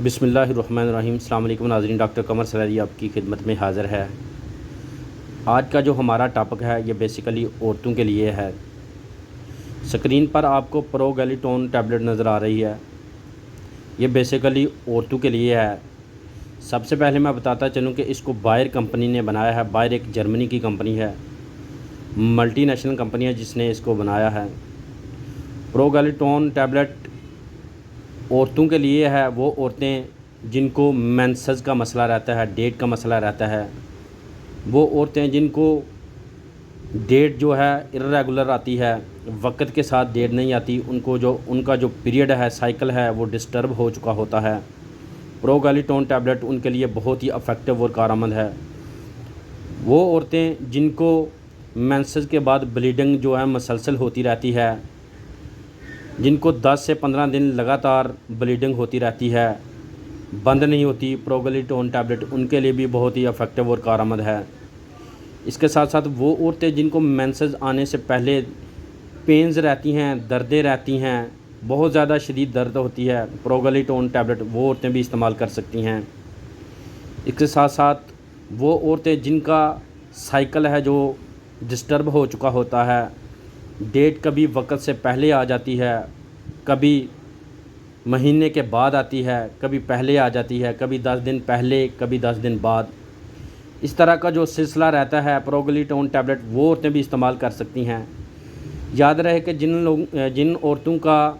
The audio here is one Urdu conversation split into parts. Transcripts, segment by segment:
بسم اللہ الرحمن الرحیم۔ السلام علیکم ناظرین، ڈاکٹر قمر سلیری آپ کی خدمت میں حاضر ہے۔ آج کا جو ہمارا ٹاپک ہے یہ بیسیکلی عورتوں کے لیے ہے۔ سکرین پر آپ کو پروگیلیٹون ٹیبلٹ نظر آ رہی ہے، یہ بیسیکلی عورتوں کے لیے ہے۔ سب سے پہلے میں بتاتا چلوں کہ اس کو بائر کمپنی نے بنایا ہے۔ بائر ایک جرمنی کی کمپنی ہے، ملٹی نیشنل کمپنی ہے جس نے اس کو بنایا ہے۔ پروگیلیٹون ٹیبلٹ عورتوں کے لیے ہے، وہ عورتیں جن کو مینسز کا مسئلہ رہتا ہے، ڈیٹ کا مسئلہ رہتا ہے، وہ عورتیں جن کو ڈیٹ جو ہے ارریگولر آتی ہے، وقت کے ساتھ ڈیٹ نہیں آتی، ان کا جو پیریڈ ہے، سائیکل ہے، وہ ڈسٹرب ہو چکا ہوتا ہے۔ پروگیلیٹون ٹیبلٹ ان کے لیے بہت ہی افیکٹو اور کارآمد ہے۔ وہ عورتیں جن کو مینسز کے بعد بلیڈنگ جو ہے مسلسل ہوتی رہتی ہے، جن کو 10 سے 15 دن لگاتار بلیڈنگ ہوتی رہتی ہے، بند نہیں ہوتی، پروگیلیٹون ٹیبلٹ ان کے لیے بھی بہت ہی افیکٹو اور کارآمد ہے۔ اس کے ساتھ ساتھ وہ عورتیں جن کو مینسز آنے سے پہلے پینز رہتی ہیں، دردیں رہتی ہیں، بہت زیادہ شدید درد ہوتی ہے، پروگیلیٹون ٹیبلٹ وہ عورتیں بھی استعمال کر سکتی ہیں۔ اس کے ساتھ ساتھ وہ عورتیں جن کا سائیکل ہے جو ڈسٹرب ہو چکا ہوتا ہے، ڈیٹ کبھی وقت سے پہلے آ جاتی ہے، کبھی مہینے کے بعد آتی ہے، کبھی پہلے آ جاتی ہے، کبھی 10 دن پہلے، کبھی 10 دن بعد، اس طرح کا جو سلسلہ رہتا ہے، پروگیلیٹون ٹیبلٹ وہ عورتیں بھی استعمال کر سکتی ہیں۔ یاد رہے کہ جن عورتوں کا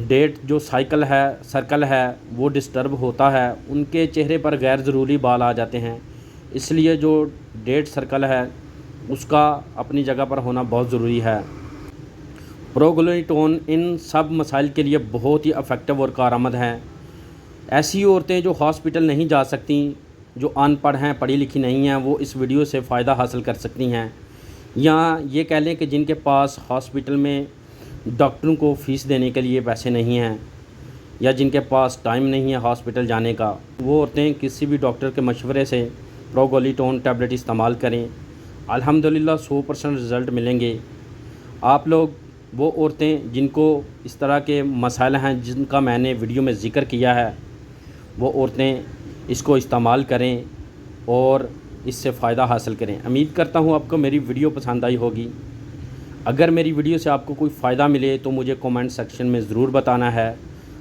ڈیٹ جو سرکل ہے وہ ڈسٹرب ہوتا ہے، ان کے چہرے پر غیر ضروری بال آ جاتے ہیں، اس لیے جو ڈیٹ سرکل ہے اس کا اپنی جگہ پر ہونا بہت ضروری ہے۔ پروگیلیٹون ان سب مسائل کے لیے بہت ہی افیکٹو اور کارآمد ہیں۔ ایسی عورتیں جو ہاسپٹل نہیں جا سکتیں، جو ان پڑھ ہیں، پڑھی لکھی نہیں ہیں، وہ اس ویڈیو سے فائدہ حاصل کر سکتی ہیں، یا یہ کہہ لیں کہ جن کے پاس ہاسپٹل میں ڈاکٹروں کو فیس دینے کے لیے پیسے نہیں ہیں، یا جن کے پاس ٹائم نہیں ہے ہاسپٹل جانے کا، وہ عورتیں کسی بھی ڈاکٹر کے مشورے سے پروگیلیٹون ٹیبلٹ استعمال کریں، الحمدللہ 100% رزلٹ ملیں گے۔ آپ لوگ وہ عورتیں جن کو اس طرح کے مسائل ہیں جن کا میں نے ویڈیو میں ذکر کیا ہے، وہ عورتیں اس کو استعمال کریں اور اس سے فائدہ حاصل کریں۔ امید کرتا ہوں آپ کو میری ویڈیو پسند آئی ہوگی۔ اگر میری ویڈیو سے آپ کو کوئی فائدہ ملے تو مجھے کومنٹ سیکشن میں ضرور بتانا ہے۔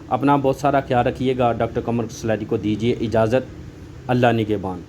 اپنا بہت سارا خیال رکھیے گا۔ ڈاکٹر قمر سلیری کو دیجیے اجازت۔ اللہ نگہبان۔